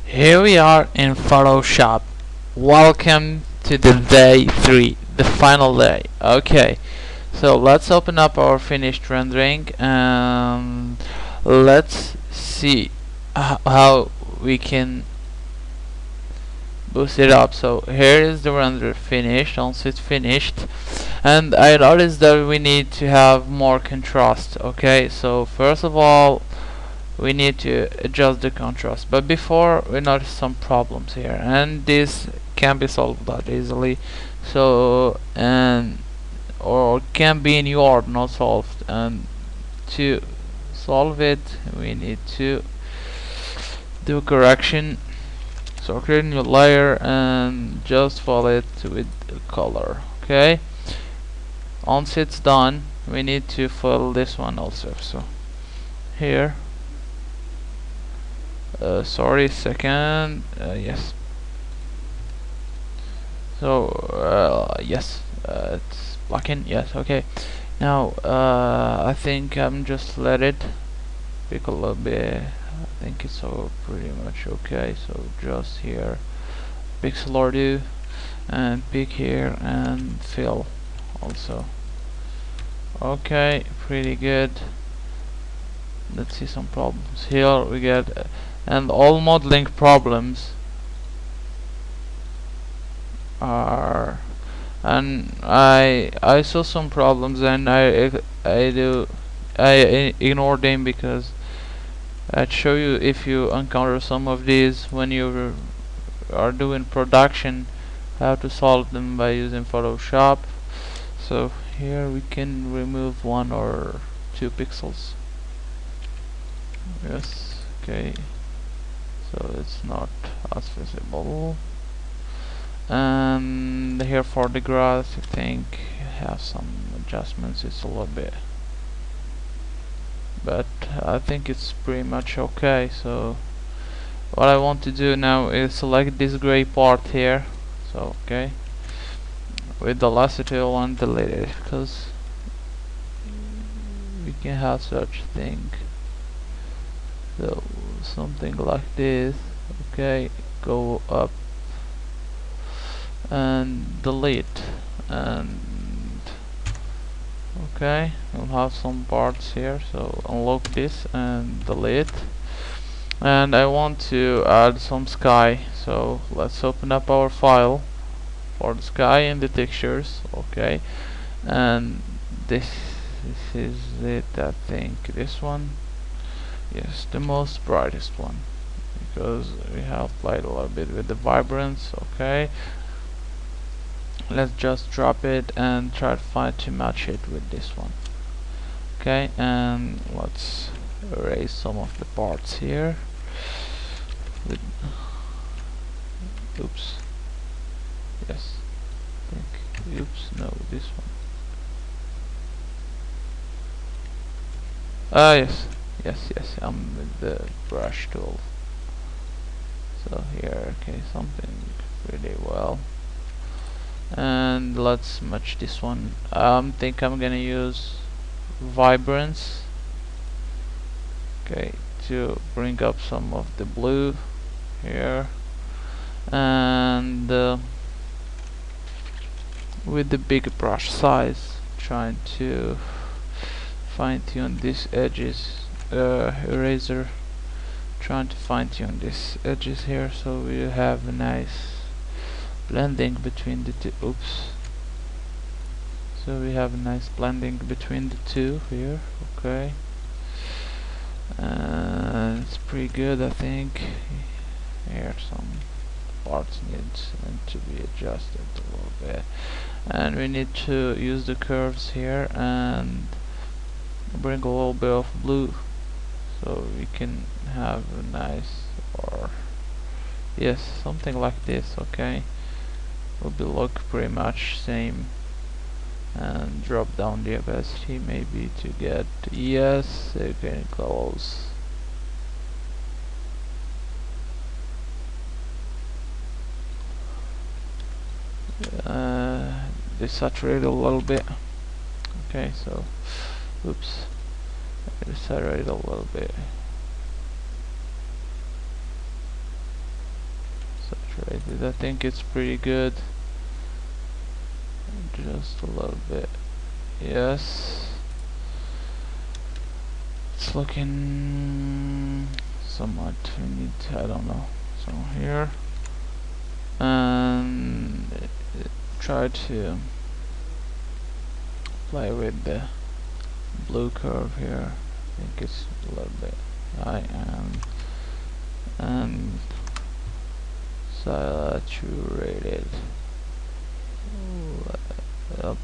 Here we are in Photoshop. Welcome to the day 3, the final day. Okay, so let's open up our finished rendering and let's see how we can boost it up. So here is the render finished, once it's finished, and I noticed that we need to have more contrast. Okay, so first of all we need to adjust the contrast, but before we notice some problems here, and this can be solved that easily. So or can be in your not solved, and to solve it we need to do correction. So create a new layer and just fill it with color. Okay, once it's done we need to fill this one also. So here sorry, second, yes. So yes, it's blocking. Yes, okay. Now I think I'm just let it pick a little bit. I think it's all pretty much okay. So just here, pixel or do, and pick here and fill also. Okay, pretty good. Let's see some problems here. We get and all modeling problems are, and I saw some problems and I ignore them because I'd show you if you encounter some of these when you are doing production, how to solve them by using Photoshop. So here we can remove 1 or 2 pixels. Yes, okay, so it's not as visible. And here for the grass I think have some adjustments. It's a little bit, but I think it's pretty much okay. So what I want to do now is select this gray part here. So okay, with the lasso tool and delete it, because we can have such thing. So something like this. Okay, go up and delete, and okay, we'll have some parts here. So unlock this and delete, and I want to add some sky. So let's open up our file for the sky and the textures. Okay, and this is it. I think this one, yes, the most brightest one, because we have played a little bit with the vibrance. Okay, let's just drop it and try to match it with this one. Okay, and let's erase some of the parts here with, oops, yes, I think, oops, no, this one. Yes, yes, I'm with the brush tool. So here, okay, something pretty well. And let's match this one. Think I'm gonna use vibrance, okay, to bring up some of the blue here, and with the big brush size trying to fine-tune these edges, eraser, trying to fine-tune these edges here so we have a nice blending between the two. Oops, so we have a nice blending between the two here. Okay, and it's pretty good. I think here some parts need to be adjusted a little bit, and we need to use the curves here and bring a little bit of blue so we can have a nice, or yes, something like this. Okay, will be look pretty much same, and drop down the opacity maybe to get, yes, getting close. Desaturate a little bit. Okay, so oops, desaturate a little bit. saturated. I think it's pretty good. Just a little bit. Yes. It's looking somewhat. We need, I don't know. So here. And try to play with the blue curve here. I think it's a little bit high, and saturated. Up.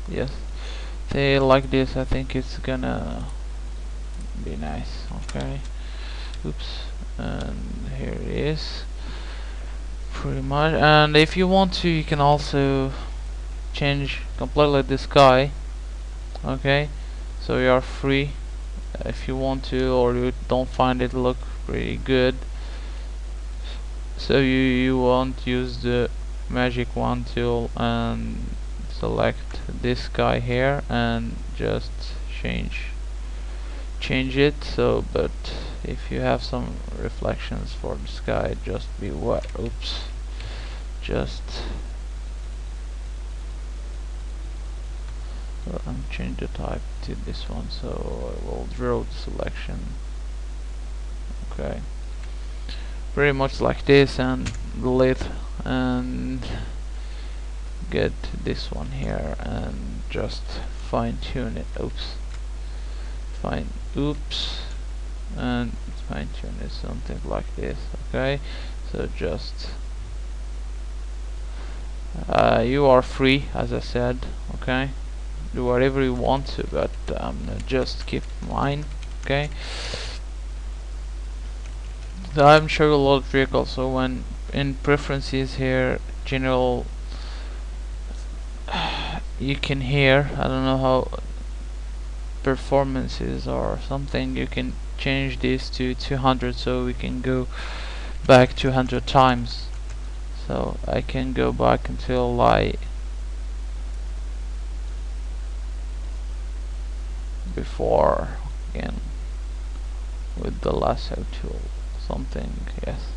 Yes, they like this. I think it's gonna be nice. Okay. Oops. And here it is. Pretty much. And if you want to, you can also change completely the sky. Okay, so you are free if you want to, or you don't find it look pretty good, so you won't use the magic wand tool and select this guy here and just change it. So but if you have some reflections for the sky, just be what, oops, just change the type to this one, so I will draw the selection. Okay, pretty much like this, and delete and get this one here and just fine tune it. Oops, and fine tune it something like this. Okay, so just you are free, as I said. Okay, do whatever you want to, but just keep mine. Okay, so I'm showing a lot of vehicles. So when in preferences here, general, you can hear, I don't know how performances or something, you can change this to 200, so we can go back 200 times. So I can go back until before again with the lasso tool, something. Yes,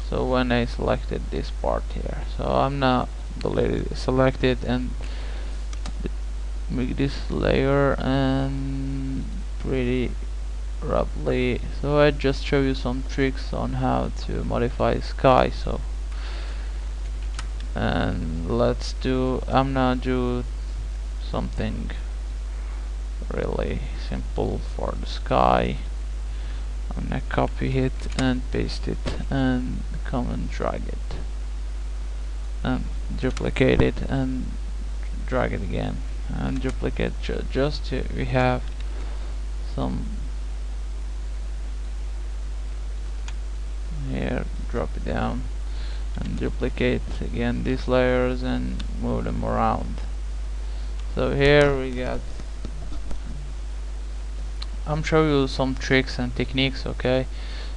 so when I selected this part here, so I'm now deleted, selected, and make this layer and pretty roughly. So I just show you some tricks on how to modify sky. So and let's do, I'm gonna do something really simple for the sky. I'm gonna copy it and paste it and come and drag it and duplicate it and drag it again and duplicate, just to we have some here, drop it down and duplicate again these layers and move them around. So here we got, I'm showing you some tricks and techniques. Okay,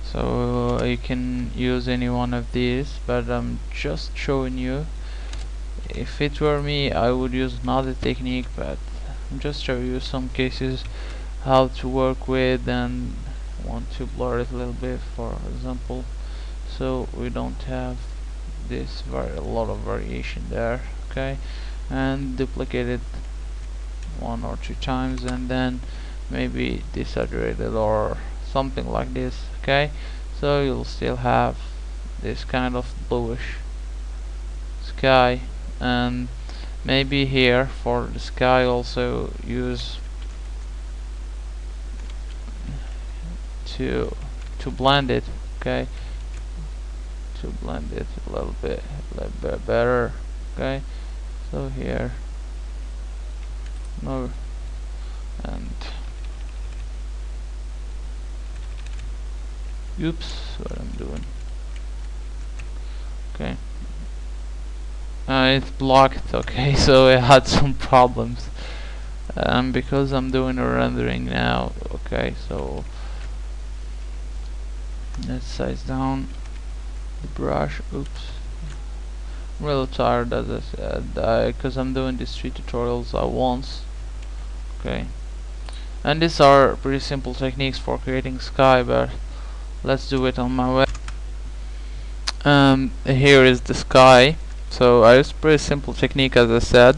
so you can use any one of these, but I'm just showing you. If it were me, I would use another technique, but I'm just showing you some cases how to work with, and want to blur it a little bit, for example, so we don't have this a lot of variation there. Okay, and duplicate it 1 or 2 times, and then maybe desaturated or something like this. Okay, so you'll still have this kind of bluish sky, and maybe here for the sky also use to blend it. Okay, to blend it a little bit better. Okay, so here no, and oops, what I'm doing. Okay, it's blocked. Okay, so I had some problems because I'm doing a rendering now. Okay, so let's size down the brush. Oops, I'm really tired, as I said, because I'm doing these 3 tutorials at once. Okay, and these are pretty simple techniques for creating sky, but let's do it on my way. Here is the sky. So I use a pretty simple technique, as I said,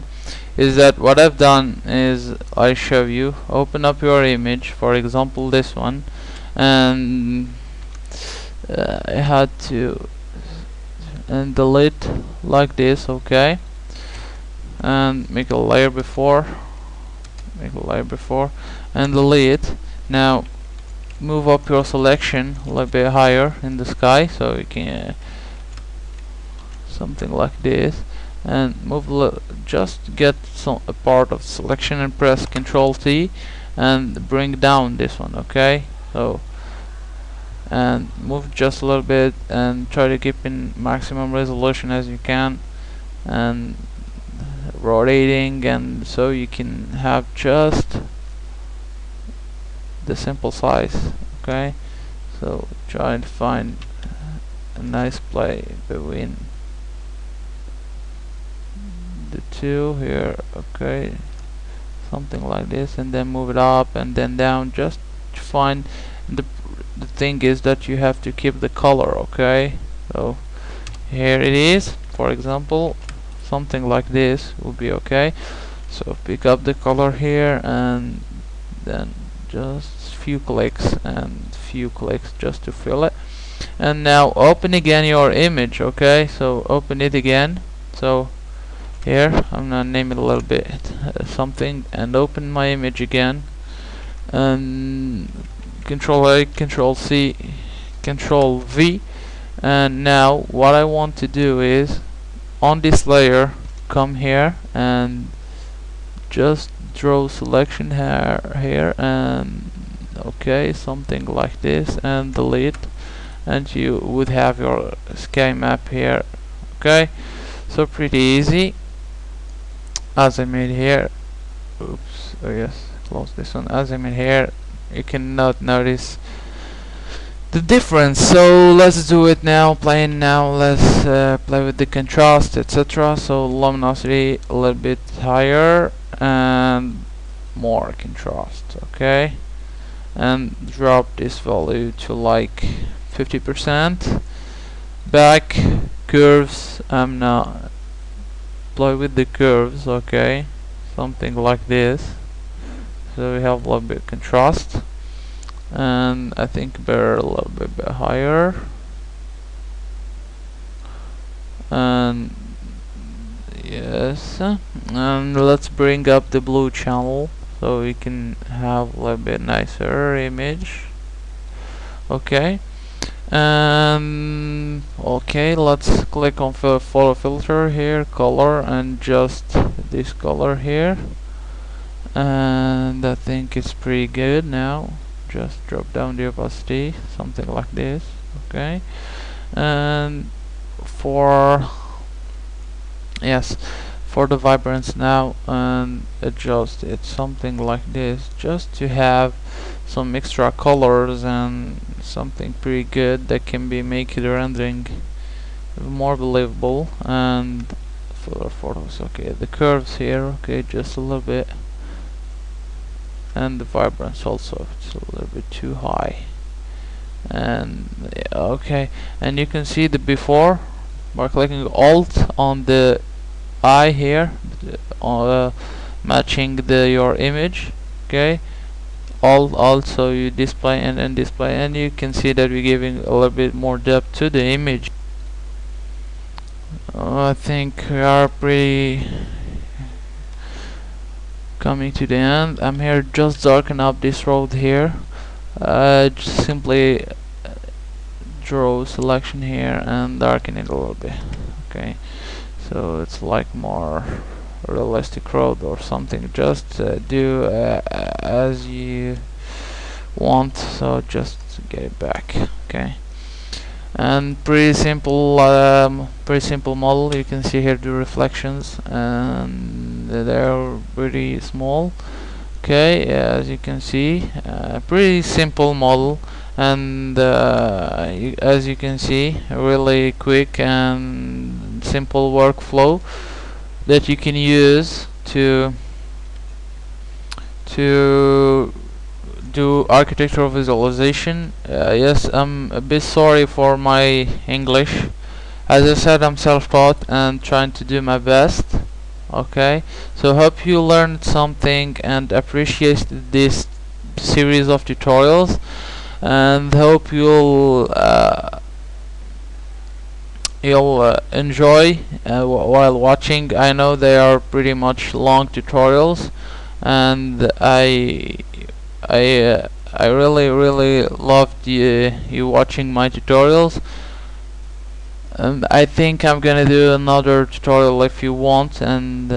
is that what I've done is I show you, open up your image, for example this one, and I had to delete like this, okay, and make a layer before, and delete. Now move up your selection a little bit higher in the sky, so you can something like this, and move just get a part of selection and press Ctrl T and bring down this one, okay. So and move just a little bit and try to keep in maximum resolution as you can, and rotating, and so you can have just the simple size, okay. So try to find a nice play between the two here, okay, something like this, and then move it up and then down, just to find the thing is that you have to keep the color, okay. So here it is, for example, something like this will be okay. So pick up the color here and then just few clicks and few clicks just to fill it. And now open again your image, okay. So open it again. So here I'm gonna name it a little bit something, and open my image again, and Control A, Control C, Control V. And now what I want to do is on this layer come here and just draw selection here and okay, something like this, and delete, and you would have your sky map here, okay. So pretty easy as I made here. Oops, oh yes, close this one. As I made here, you cannot notice the difference. So let's do it now, playing now. Let's play with the contrast, etc. So luminosity a little bit higher and more contrast, okay, and drop this value to like 50%. Back curves, I'm not play with the curves, okay, something like this. So we have a little bit of contrast, and I think better a little bit higher, and yes, and let's bring up the blue channel so we can have a little bit nicer image, okay. And okay, let's click on photo filter here, color, and just this color here, and I think it's pretty good. Now just drop down the opacity, something like this, okay. And for the vibrance now, and adjust it something like this, just to have some extra colors and something pretty good that can be make the rendering more believable. And for photos, okay, the curves here, okay, just a little bit, and the vibrance also, it's a little bit too high. And yeah, okay, and you can see the before by clicking Alt on the eye here, matching your image, okay. Also you display and display, and you can see that we're giving a little bit more depth to the image. I think we are pretty coming to the end. I'm here just darken up this road here, just simply draw selection here and darken it a little bit, okay, so it's like more realistic road or something. Just do as you want, so just get it back, okay. And pretty simple model. You can see here the reflections, and they're pretty small, okay. As you can see, pretty simple model, and as you can see, really quick and simple workflow that you can use to do architectural visualization. Yes, I'm a bit sorry for my English. As I said, I'm self-taught and trying to do my best. Okay, so hope you learned something and appreciated this series of tutorials, and hope you'll enjoy while watching. I know they are pretty much long tutorials, and I really loved you watching my tutorials. I think I'm gonna do another tutorial if you want, and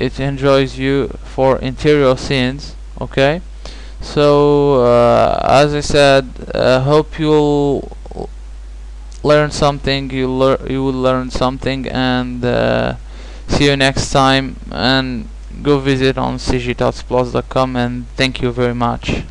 it enjoys you for interior scenes. Okay, so as I said, hope you'll learn something. You will learn something, and see you next time. And go visit on cgtalksplus.com, and thank you very much.